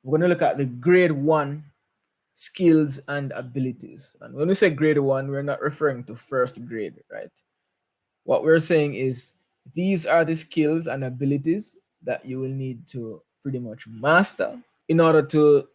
we're going to look at the grade 1 skills and abilities. And when we say grade 1, we're not referring to first grade, right? What we're saying is these are the skills and abilities that you will need to pretty much master in order to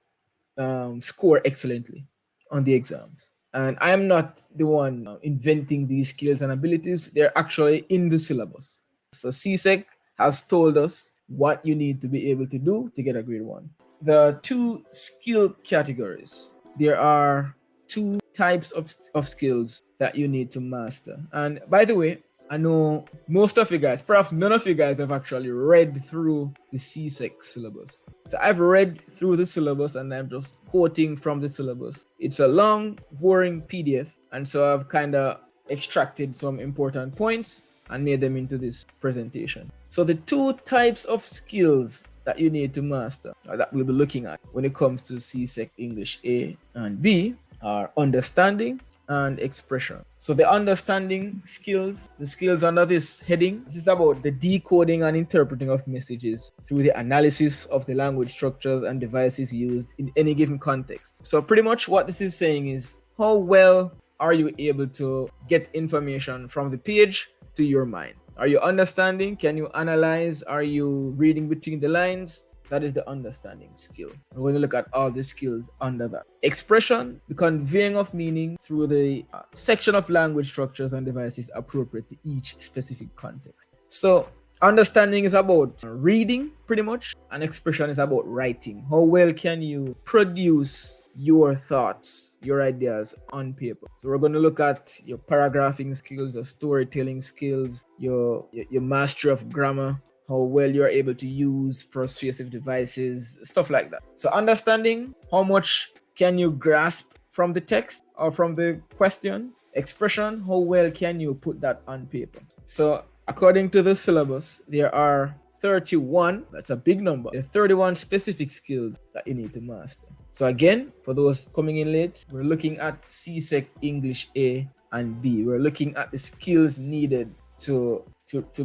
score excellently on the exams. And I'm not the one inventing these skills and abilities, they're actually in the syllabus. So CSEC has told us what you need to be able to do to get a grade 1. The two skill categories, there are two types of skills that you need to master. And by the way, I know most of you guys, perhaps none of you guys have actually read through the CSEC syllabus. So I've read through the syllabus and I'm just quoting from the syllabus. It's a long, boring PDF. And so I've kind of extracted some important points and made them into this presentation. So the two types of skills that you need to master, or that we'll be looking at when it comes to CSEC English A and B, are understanding and expression. So the understanding skills, the skills under this heading, this is about the decoding and interpreting of messages through the analysis of the language structures and devices used in any given context. So pretty much what this is saying is, how well are you able to get information from the page to your mind? Are you understanding? Can you analyze? Are you reading between the lines? That is the understanding skill. We're going to look at all the skills under that. Expression, the conveying of meaning through the section of language structures and devices appropriate to each specific context. So understanding is about reading pretty much, and expression is about writing. How well can you produce your thoughts, your ideas on paper? So we're going to look at your paragraphing skills, your storytelling skills, your mastery of grammar, how well you're able to use persuasive devices, stuff like that. So understanding, how much can you grasp from the text or from the question? Expression, how well can you put that on paper? So according to the syllabus, there are 31, that's a big number, there are 31 specific skills that you need to master. So again, for those coming in late, we're looking at CSEC English A and B. We're looking at the skills needed to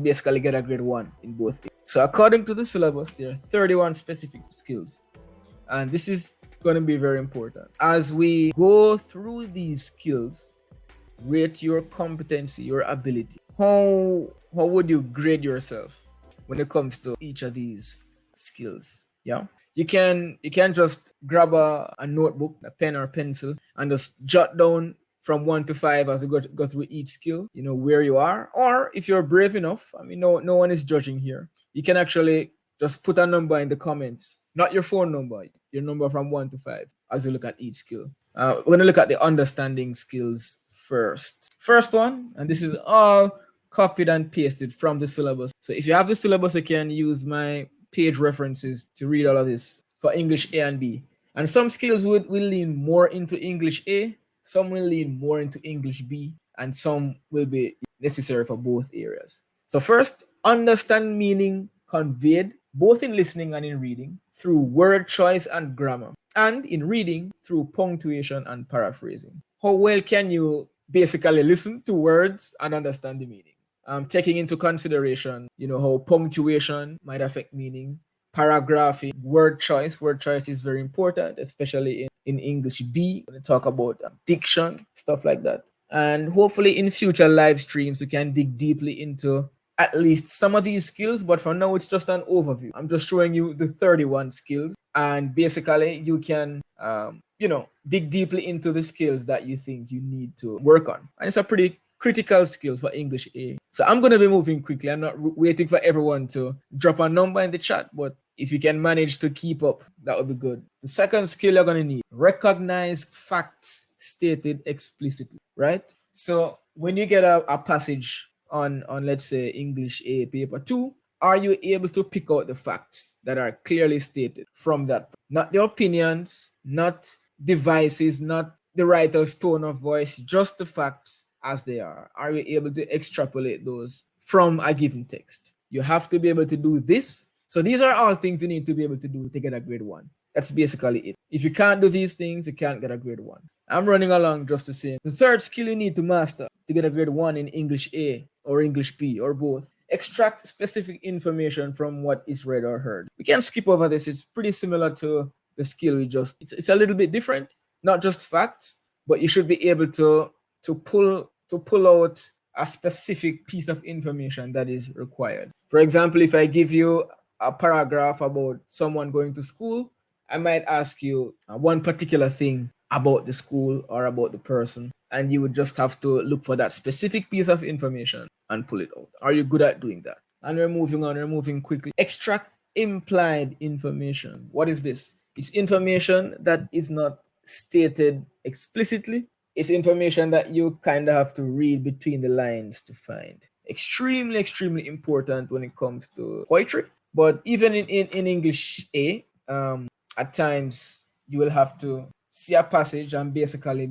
basically get a grade 1 in both. So according to the syllabus, there are 31 specific skills. And this is going to be very important. As we go through these skills, rate your competency, your ability. How would you grade yourself when it comes to each of these skills? Yeah. You can just grab a notebook, a pen or a pencil, and just jot down from 1 to 5 as you go through each skill, you know, where you are. Or if you're brave enough, I mean, no one is judging here. You can actually just put a number in the comments, not your phone number, your number from 1 to 5 as you look at each skill. We're going to look at the understanding skills first. First one, and this is all copied and pasted from the syllabus. So if you have the syllabus, you can use my page references to read all of this for English A and B. And some skills will lean more into English A, some will lean more into English B, and some will be necessary for both areas. So first, understand meaning conveyed both in listening and in reading through word choice and grammar, and in reading through punctuation and paraphrasing. How well can you basically listen to words and understand the meaning? Taking into consideration, you know, how punctuation might affect meaning, paragraphing, word choice. Word choice is very important, especially in English B, when we talk about diction, stuff like that. And hopefully in future live streams, we can dig deeply into at least some of these skills, but for now, it's just an overview. I'm just showing you the 31 skills, and basically you can, dig deeply into the skills that you think you need to work on. And it's a pretty critical skill for English A. So I'm going to be moving quickly. I'm not waiting for everyone to drop a number in the chat, but if you can manage to keep up, that would be good. The second skill you're going to need, recognize facts stated explicitly, right? So when you get a passage on let's say English A paper 2, are you able to pick out the facts that are clearly stated from that? Not the opinions, not devices, not the writer's tone of voice, just the facts as they are. Are you able to extrapolate those from a given text? You have to be able to do this. So these are all things you need to be able to do to get a grade 1. That's basically it. If you can't do these things, you can't get a grade 1. I'm running along just to say the third skill you need to master to get a grade 1 in English A or English B or both. Extract specific information from what is read or heard. We can skip over this. It's pretty similar to the skill we just, it's a little bit different, not just facts, but you should be able to pull out a specific piece of information that is required. For example, if I give you a paragraph about someone going to school, I might ask you one particular thing about the school or about the person, and you would just have to look for that specific piece of information and pull it out. Are you good at doing that? And we're moving on, we're moving quickly. Extract implied information. What is this? It's information that is not stated explicitly. It's information that you kind of have to read between the lines to find. Extremely, extremely important when it comes to poetry. But even in English A, at times you will have to see a passage and basically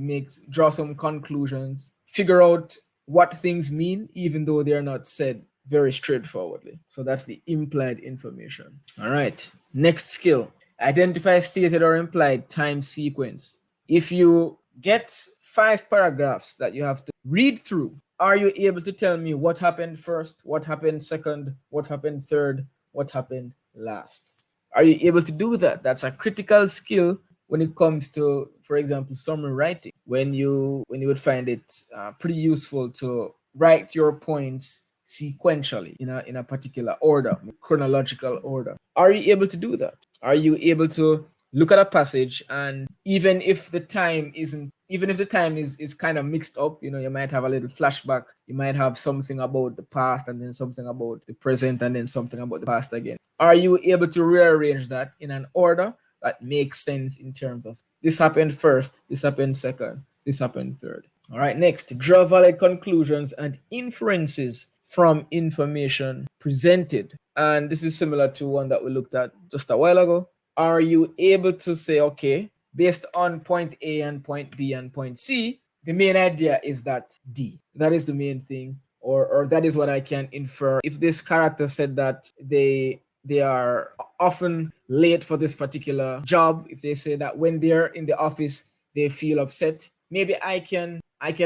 draw some conclusions, figure out what things mean, even though they are not said very straightforwardly. So that's the implied information. All right. Next skill. Identify stated or implied time sequence. If you get 5 paragraphs that you have to read through, are you able to tell me what happened first, what happened second, what happened third, what happened last? Are you able to do that? That's a critical skill when it comes to, for example, summary writing. When you would find it pretty useful to write your points sequentially in a particular order, chronological order. Are you able to do that? Are you able to look at a passage, and even if the time is kind of mixed up, you might have a little flashback, you might have something about the past and then something about the present and then something about the past again. Are you able to rearrange that in an order that makes sense in terms of this happened first, this happened second, this happened third? All right, next, draw valid conclusions and inferences from information presented. And this is similar to one that we looked at just a while ago. Are you able to say, okay, based on point A and point B and point C, the main idea is that D. That is the main thing, or that is what I can infer. If this character said that they are often late for this particular job, if they say that when they're in the office, they feel upset, maybe I can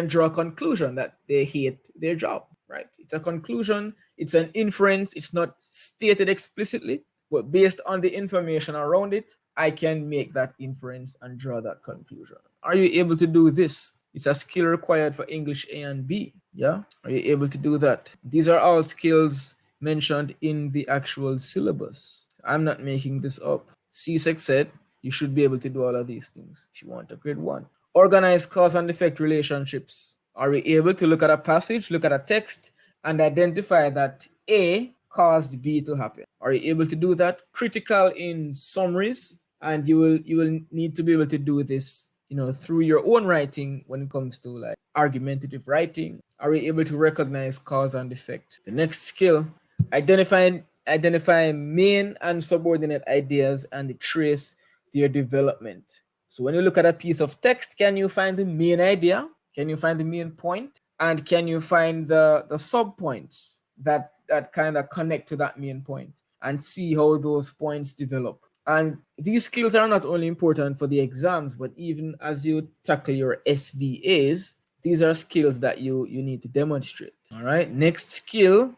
draw a conclusion that they hate their job, right? It's a conclusion, it's an inference, it's not stated explicitly, but based on the information around it, I can make that inference and draw that conclusion. Are you able to do this? It's a skill required for English A and B. Yeah? Are you able to do that? These are all skills mentioned in the actual syllabus. I'm not making this up. CSEC said you should be able to do all of these things if you want a grade 1. Organize cause and effect relationships. Are we able to look at a passage, look at a text, and identify that A caused B to happen? Are you able to do that? Critical in summaries, and you will need to be able to do this, through your own writing when it comes to like argumentative writing. Are we able to recognize cause and effect? The next skill, identify main and subordinate ideas and trace their development. So when you look at a piece of text, can you find the main idea? Can you find the main point? And can you find the subpoints that kind of connect to that main point and see how those points develop? And these skills are not only important for the exams, but even as you tackle your SVAs, these are skills that you need to demonstrate. All right, next skill,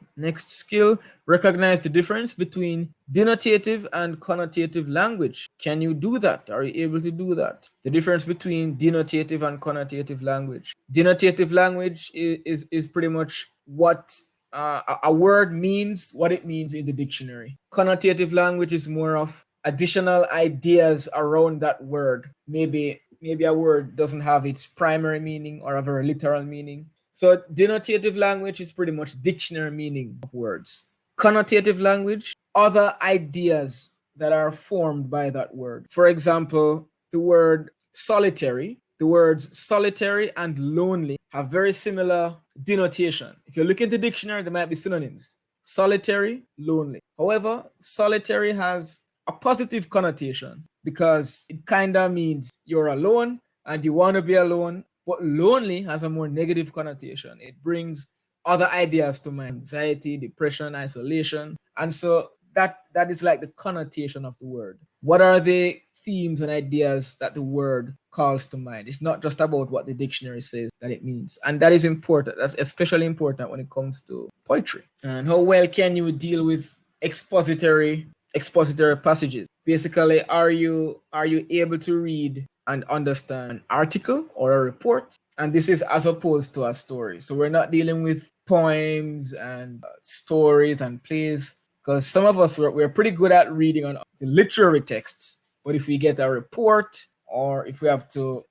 recognize the difference between denotative and connotative language. Can you do that? Are you able to do that? The difference between denotative and connotative language. Denotative language is pretty much what a word means, what it means in the dictionary. Connotative language is more of additional ideas around that word. Maybe a word doesn't have its primary meaning or a very literal meaning. So denotative language is pretty much dictionary meaning of words. Connotative language, other ideas that are formed by that word. For example, the words solitary and lonely have very similar denotation. If you look in the dictionary, there might be synonyms. Solitary, lonely. However, solitary has a positive connotation because it kind of means you're alone and you want to be alone. But lonely has a more negative connotation. It brings other ideas to mind: anxiety, depression, isolation. And so that is like the connotation of the word. What are the themes and ideas that the word calls to mind? It's not just about what the dictionary says that it means. And that is important. That's especially important when it comes to poetry. And how well can you deal with expository passages? Basically, are you able to read and understand an article or a report? And this is as opposed to a story. So we're not dealing with poems and stories and plays, because some of us we're pretty good at reading on the literary texts. But if we get a report or if we have to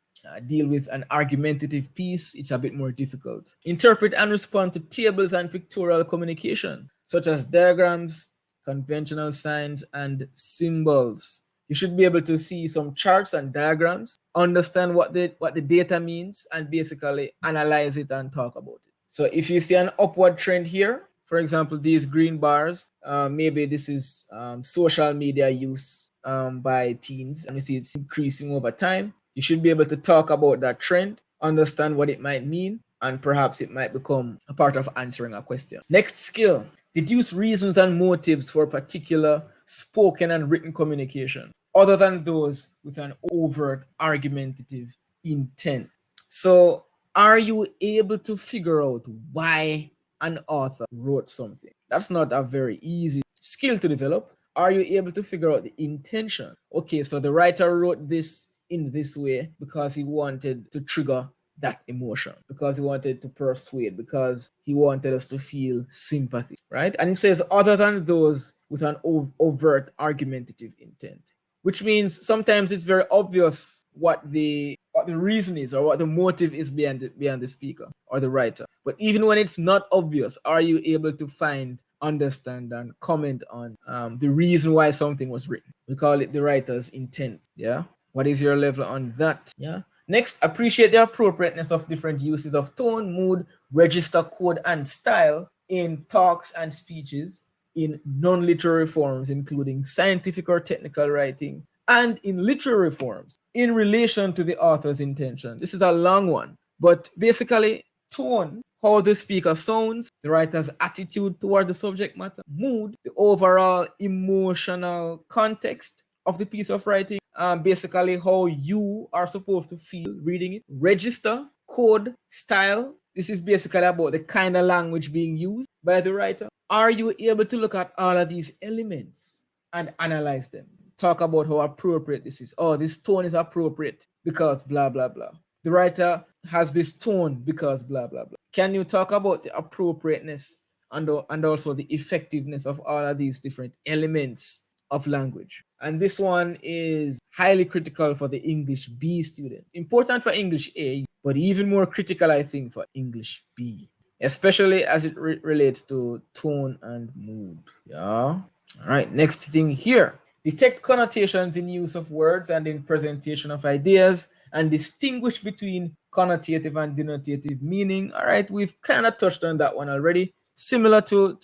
deal with an argumentative piece, it's a bit more difficult. Interpret and respond to tables and pictorial communication, such as diagrams, conventional signs, and symbols. You should be able to see some charts and diagrams, understand what the data means, and basically analyze it and talk about it. So if you see an upward trend here, for example, these green bars, maybe this is social media use by teens, and you see it's increasing over time. You should be able to talk about that trend, understand what it might mean, and perhaps it might become a part of answering a question. Next skill: deduce reasons and motives for particular spoken and written communication, other than those with an overt argumentative intent. So, are you able to figure out why an author wrote something? That's not a very easy skill to develop. Are you able to figure out the intention? Okay, so the writer wrote this in this way because he wanted to trigger that emotion, because he wanted to persuade, because he wanted us to feel sympathy, right? And it says, other than those with an overt argumentative intent, which means sometimes it's very obvious what the reason is or what the motive is behind the speaker or the writer. But even when it's not obvious, are you able to find, understand, and comment on the reason why something was written? We call it the writer's intent. Yeah. What is your level on that? Yeah. Next, appreciate the appropriateness of different uses of tone, mood, register, code, and style in talks and speeches in non-literary forms, including scientific or technical writing, and in literary forms in relation to the author's intention. This is a long one, but basically, tone, how the speaker sounds, the writer's attitude toward the subject matter, mood, the overall emotional context of the piece of writing, basically how you are supposed to feel reading it, register, code, style. This is basically about the kind of language being used by the writer. Are you able to look at all of these elements and analyze them? Talk about how appropriate this is. Oh, this tone is appropriate because blah, blah, blah. The writer has this tone because blah, blah, blah. Can you talk about the appropriateness and also the effectiveness of all of these different elements of language? And this one is highly critical for the English B student. Important for English A, but even more critical, I think, for English B, especially as it relates to tone and mood. Yeah. All right. Next thing here: detect connotations in use of words and in presentation of ideas, and distinguish between connotative and denotative meaning. All right, we've kind of touched on that one already, similar to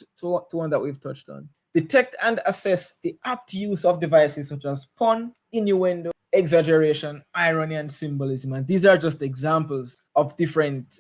one that we've touched on. Detect and assess the apt use of devices such as pun, innuendo, exaggeration, irony, and symbolism. And these are just examples of different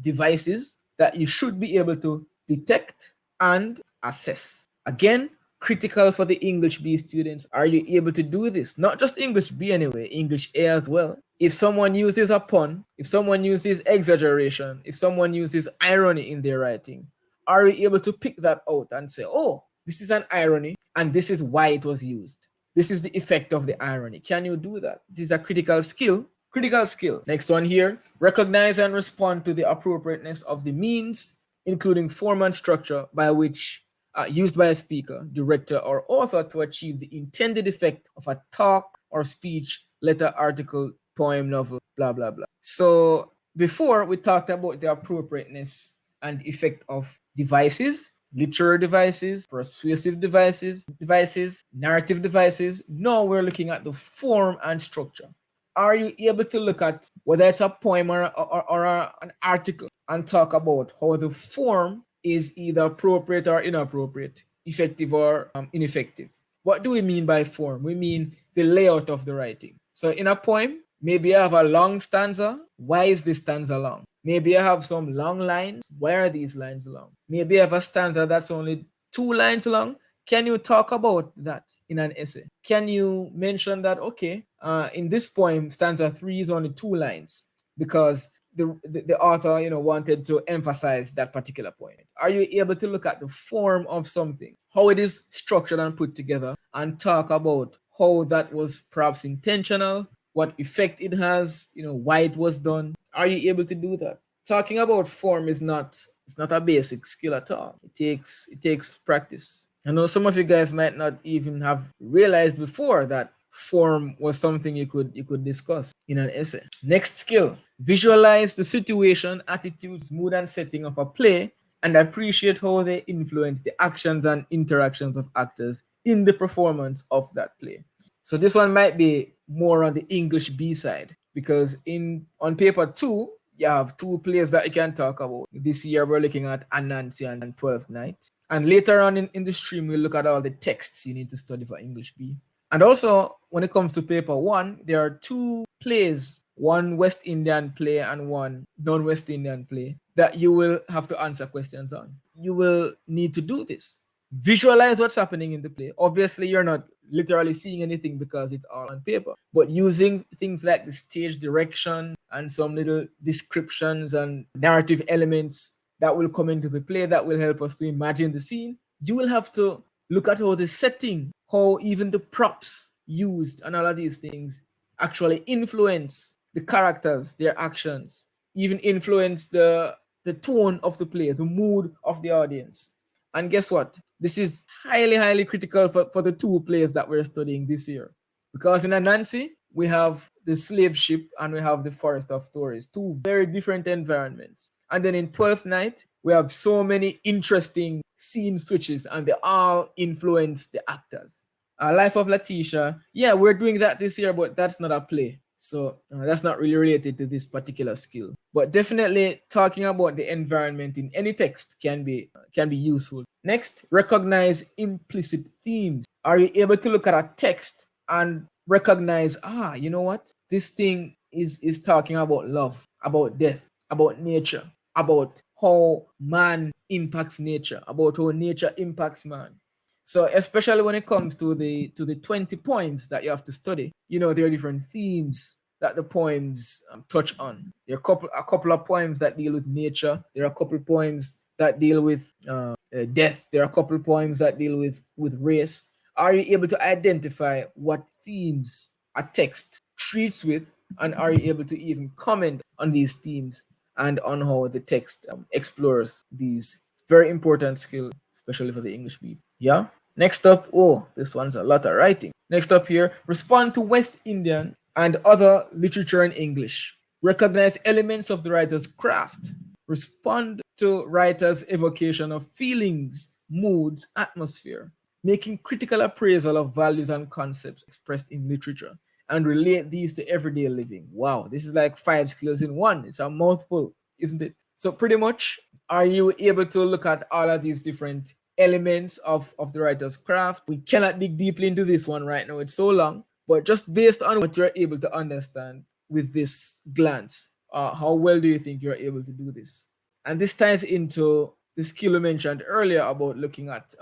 devices that you should be able to detect and assess. Again, critical for the English B students. Are you able to do this? Not just English B anyway, English A as well. If someone uses a pun, if someone uses exaggeration, if someone uses irony in their writing, are you able to pick that out and say, oh, this is an irony and this is why it was used? This is the effect of the irony. Can you do that? This is a critical skill. Critical skill. Next one here: recognize and respond to the appropriateness of the means, including form and structure, by which used by a speaker, director, or author to achieve the intended effect of a talk or speech, letter, article, poem, novel, blah, blah, blah. So before we talked about the appropriateness and effect of devices, literary devices, persuasive devices, narrative devices. Now we're looking at the form and structure. Are you able to look at whether it's a poem or an article and talk about how the form is either appropriate or inappropriate, effective or ineffective? What do we mean by form? We mean the layout of the writing. So in a poem, maybe I have a long stanza. Why is this stanza long? Maybe I have some long lines. Why are these lines long? Maybe I have a stanza that's only 2 lines long. Can you talk about that in an essay? Can you mention that, okay, in this poem, stanza 3 is only 2 lines because the author, wanted to emphasize that particular point? Are you able to look at the form of something, how it is structured and put together, and talk about how that was perhaps intentional, what effect it has, why it was done. Are you able to do that? Talking about form is not it's not a basic skill at all. It takes practice. I know some of you guys might not even have realized before that form was something you could discuss in an essay. Next skill: visualize the situation, attitudes, mood, and setting of a play and appreciate how they influence the actions and interactions of actors in the performance of that play. So this one might be more on the English B side because in on paper two, you have two plays that you can talk about. This year we're looking at Anansi and Twelfth Night. And later on in the stream, we'll look at all the texts you need to study for English B. And also, when it comes to paper one, there are two plays, one West Indian play and one non-West Indian play, that you will have to answer questions on. You will need to do this. Visualize what's happening in the play. Obviously, you're not literally seeing anything because it's all on paper, but using things like the stage direction and some little descriptions and narrative elements that will come into the play that will help us to imagine the scene. You will have to look at how the setting, how even the props used, and all of these things actually influence the characters, their actions, even influence the tone of the play, the mood of the audience. And guess what? This is highly, highly critical for the two plays that we're studying this year. Because in Anansi, we have the slave ship and we have the forest of stories, two very different environments. And then in 12th Night, we have so many interesting scene switches and they all influence the actors. Life of Letitia, yeah, we're doing that this year, but that's not a play. So that's not really related to this particular skill. But definitely talking about the environment in any text can be useful. Next, recognize implicit themes. Are you able to look at a text and recognize, you know what? This thing is talking about love, about death, about nature, about how man impacts nature, about how nature impacts man. So especially when it comes to the 20 poems that you have to study, there are different themes that the poems touch on. There are a couple of poems that deal with nature. There are a couple of poems that deal with death. There are a couple of poems that deal with race. Are you able to identify what themes a text treats with, and are you able to even comment on these themes and on how the text explores these very important skill, especially for the English people? Yeah. Next up, this one's a lot of writing. Next up here, respond to West Indian and other literature in English. Recognize elements of the writer's craft. Respond to writer's evocation of feelings, moods, atmosphere, making critical appraisal of values and concepts expressed in literature, and relate these to everyday living. Wow, this is like five skills in one. It's a mouthful, isn't it? So pretty much, are you able to look at all of these different elements of the writer's craft? We cannot dig deeply into this one right now. It's so long, but just based on what you're able to understand with this glance, how well do you think you're able to do this? And this ties into the skill we mentioned earlier about looking at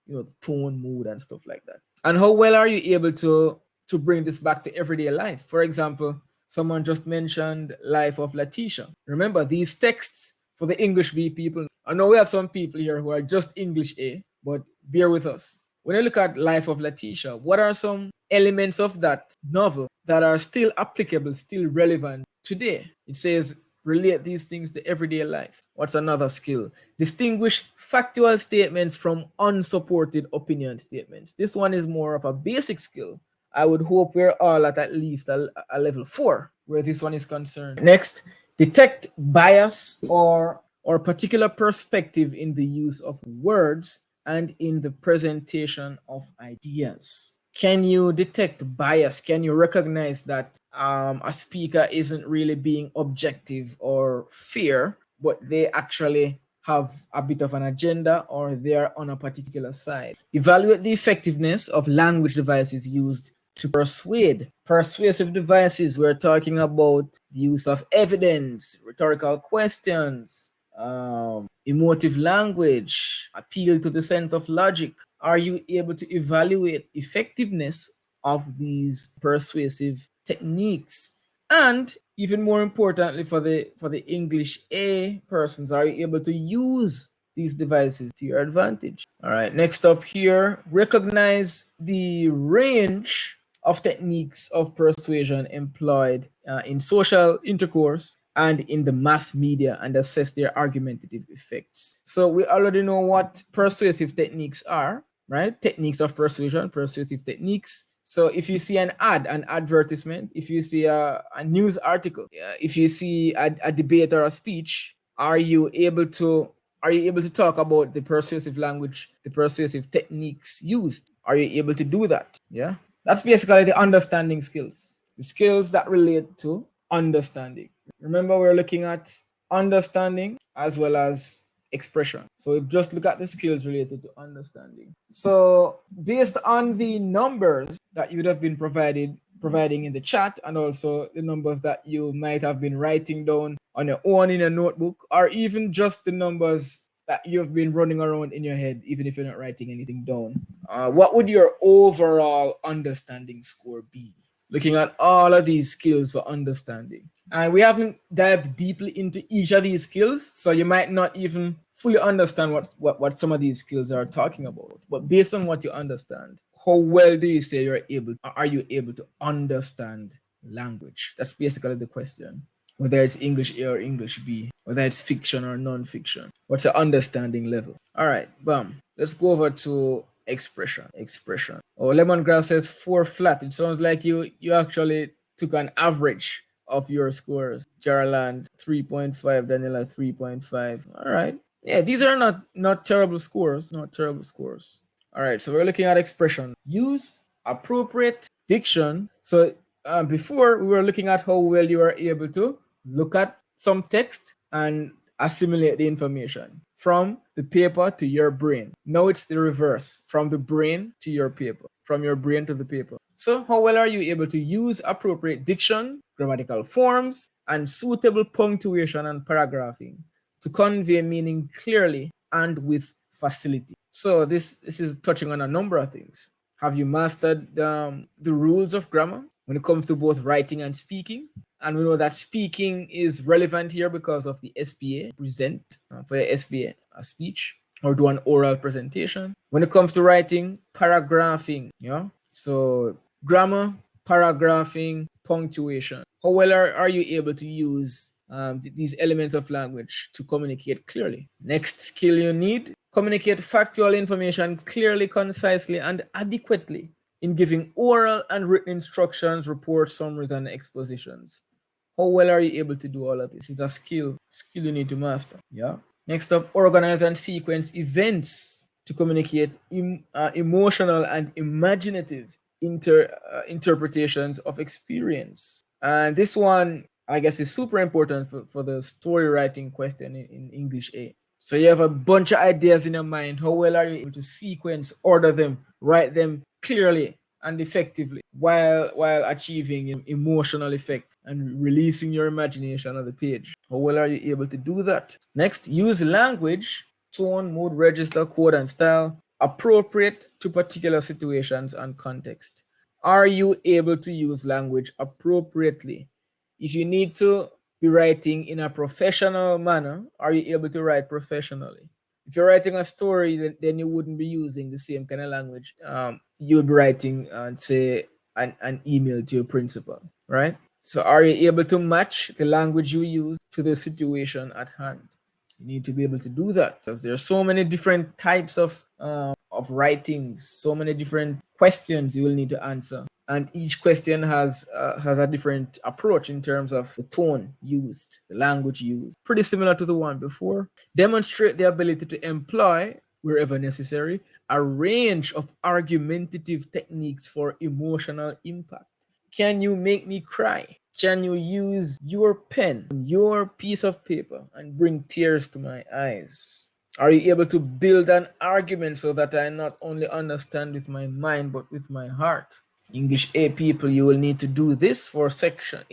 the tone, mood, and stuff like that. And how well are you able to bring this back to everyday life? For example, someone just mentioned Life of Letitia. Remember, these texts for the English B people, I know we have some people here who are just English A, but bear with us. When you look at Life of Letitia, what are some elements of that novel that are still applicable, still relevant today? It says, relate these things to everyday life. What's another skill? Distinguish factual statements from unsupported opinion statements. This one is more of a basic skill. I would hope we're all at least a level 4 where this one is concerned. Next, detect bias or particular perspective in the use of words and in the presentation of ideas. Can you detect bias? Can you recognize that a speaker isn't really being objective or fair, but they actually have a bit of an agenda or they're on a particular side? Evaluate the effectiveness of language devices used to persuade. Persuasive devices, we're talking about the use of evidence, rhetorical questions, emotive language, appeal to the sense of logic. Are you able to evaluate effectiveness of these persuasive techniques? And even more importantly, for the English A persons, are you able to use these devices to your advantage. All right, next up here, recognize the range of techniques of persuasion employed in social intercourse and in the mass media and assess their argumentative effects. So we already know what persuasive techniques are, right? Techniques of persuasion, persuasive techniques. So if you see an ad, an advertisement, if you see a news article, if you see a debate or a speech, are you able to talk about the persuasive language, the persuasive techniques used? Are you able to do that? Yeah. That's basically the understanding skills, the skills that relate to understanding. Remember, we're looking at understanding as well as expression. So we've just looked at the skills related to understanding. So based on the numbers that you would have been providing in the chat, and also the numbers that you might have been writing down on your own in a notebook, or even just the numbers that you've been running around in your head, even if you're not writing anything down, what would your overall understanding score be? Looking at all of these skills for understanding. And we haven't dived deeply into each of these skills, so you might not even fully understand what some of these skills are talking about. But based on what you understand, how well do you say are you able to understand language? That's basically the question. Whether it's English A or English B, whether it's fiction or non-fiction. What's your understanding level? All right, bam. Let's go over to expression. Expression. Oh, Lemongrass says 4 flat. It sounds like you actually took an average of your scores. Jaraland 3.5, Daniela 3.5. All right. Yeah, these are not terrible scores. Not terrible scores. All right, so we're looking at expression. Use appropriate diction. So before we were looking at how well you are able to look at some text and assimilate the information from the paper to your brain. Now it's the reverse, from the brain to your paper, from your brain to the paper. So how well are you able to use appropriate diction, grammatical forms, and suitable punctuation and paragraphing to convey meaning clearly and with facility? So this is touching on a number of things. Have you mastered the rules of grammar when it comes to both writing and speaking? And we know that speaking is relevant here because of the SPA, present for the SPA, a speech, or do an oral presentation. When it comes to writing, paragraphing, yeah. So grammar, paragraphing, punctuation. How well are you able to use these elements of language to communicate clearly? Next skill you need: communicate factual information clearly, concisely, and adequately in giving oral and written instructions, reports, summaries, and expositions. How well are you able to do all of this? It's a skill you need to master. Yeah. Next up, organize and sequence events to communicate emotional and imaginative interpretations of experience. And this one, I guess, is super important for the story writing question in English A. So you have a bunch of ideas in your mind. How well are you able to sequence, order them, write them clearly and effectively while achieving emotional effect and releasing your imagination on the page? How well are you able to do that? Next, use language, tone, mood, register, code, and style appropriate to particular situations and context. Are you able to use language appropriately? If you need to be writing in a professional manner, are you able to write professionally? If you're writing a story, then you wouldn't be using the same kind of language. You would be writing, say, an email to your principal, right? So are you able to match the language you use to the situation at hand? You need to be able to do that because there are so many different types of writings, so many different questions you will need to answer, and each question has a different approach in terms of the tone used, the language used, pretty similar to the one before. Demonstrate the ability to employ, wherever necessary, a range of argumentative techniques for emotional impact. Can you make me cry? Can you use your pen, your piece of paper, and bring tears to my eyes? Are you able to build an argument so that I not only understand with my mind but with my heart? English A people, you will need to do this for section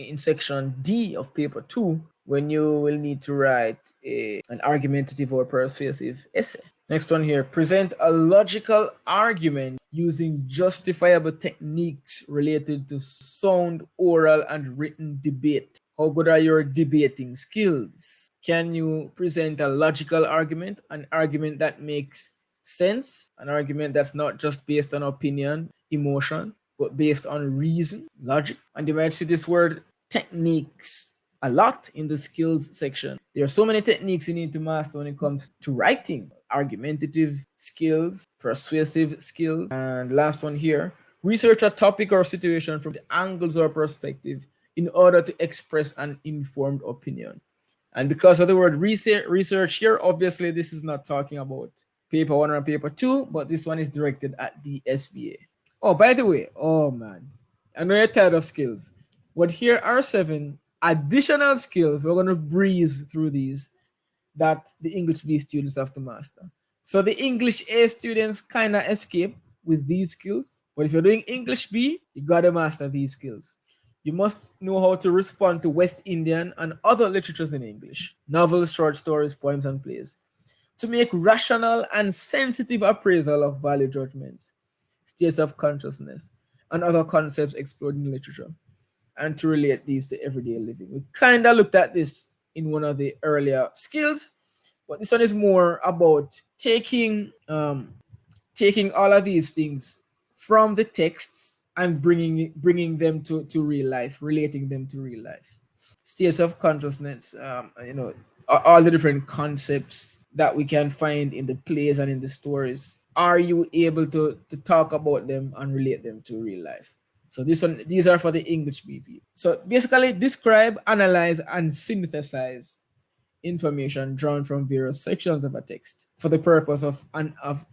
D of paper 2, when you will need to write an argumentative or persuasive essay. Next one here, present a logical argument using justifiable techniques related to sound, oral, and written debate. How good are your debating skills? Can you present a logical argument, an argument that makes sense, an argument that's not just based on opinion, emotion, but based on reason, logic? And you might see this word techniques a lot in the skills section. There are so many techniques you need to master when it comes to writing: argumentative skills, persuasive skills, and last one here, research a topic or situation from the angles or perspective in order to express an informed opinion. And because of the word research here, obviously this is not talking about paper one or paper two, but this one is directed at the SBA. Oh, by the way, oh man, I know you're tired of skills, but here are 7 additional skills. We're going to breeze through these that the English B students have to master. So the English A students kind of escape with these skills, but if you're doing English B, you got to master these skills. You must know how to respond to West Indian and other literatures in English, novels, short stories, poems, and plays, to make rational and sensitive appraisal of value judgments, states of consciousness, and other concepts explored in literature, and to relate these to everyday living. We kind of looked at this in one of the earlier skills, but this one is more about taking all of these things from the texts and bringing them to real life, relating them to real life. States of consciousness, all the different concepts that we can find in the plays and in the stories. Are you able to talk about them and relate them to real life? So these are for the English BP. So basically, describe, analyze, and synthesize information drawn from various sections of a text for the purpose of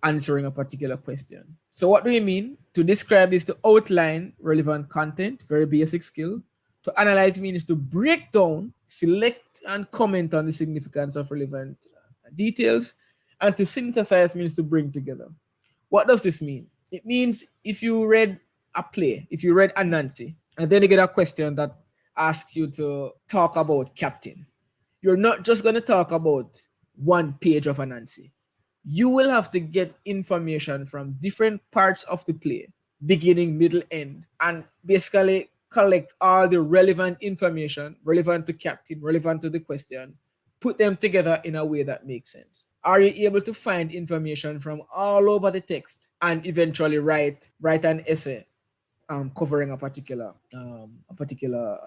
answering a particular question. So what do we mean? To describe is to outline relevant content, very basic skill. To analyze means to break down, select, and comment on the significance of relevant details. And to synthesize means to bring together. What does this mean? It means if you read a play, if you read Anansi, and then you get a question that asks you to talk about Captain, you're not just going to talk about one page of Anansi. You will have to get information from different parts of the play, beginning, middle, end, and basically collect all the relevant information, relevant to Captain, relevant to the question, put them together in a way that makes sense. Are you able to find information from all over the text and eventually write an essay covering a particular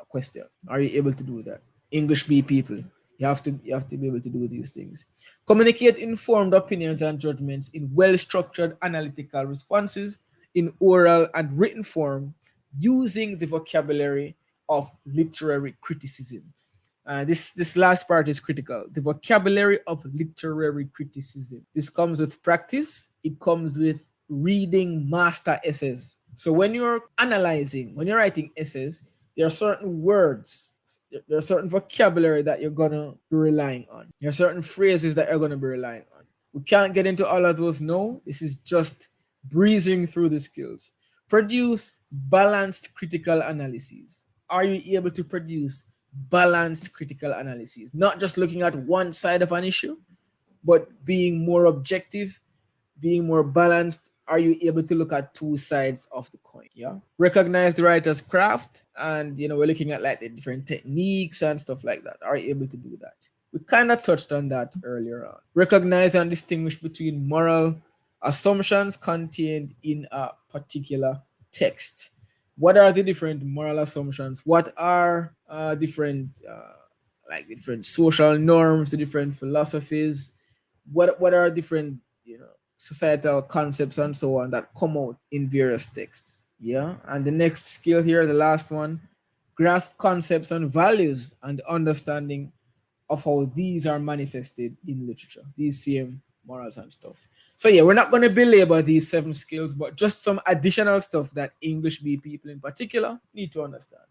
question? Are you able to do that? English B people, you have to be able to do these things. Communicate informed opinions and judgments in well-structured analytical responses in oral and written form using the vocabulary of literary criticism. This last part is critical. The vocabulary of literary criticism. This comes with practice. It comes with reading master essays. So when you're analyzing, when you're writing essays, there are certain words, there are certain vocabulary that you're gonna be relying on. There are certain phrases that you're gonna be relying on. We can't get into all of those now. This is just breezing through the skills. Produce balanced critical analyses. Are you able to produce balanced critical analyses? Not just looking at one side of an issue, but being more objective, being more balanced. Are you able to look at two sides of the coin? Yeah. Recognize the writer's craft, and we're looking at like the different techniques and stuff like that. Are you able to do that? We kind of touched on that earlier on. Recognize and distinguish between moral assumptions contained in a particular text. What are the different moral assumptions? What are different like the different social norms, the different philosophies? What are different societal concepts and so on that come out in various texts? Yeah. And the next skill here, the last one, grasp concepts and values and understanding of how these are manifested in literature, these same morals and stuff. So yeah, we're not going to belabor these 7 skills, but just some additional stuff that English B people in particular need to understand.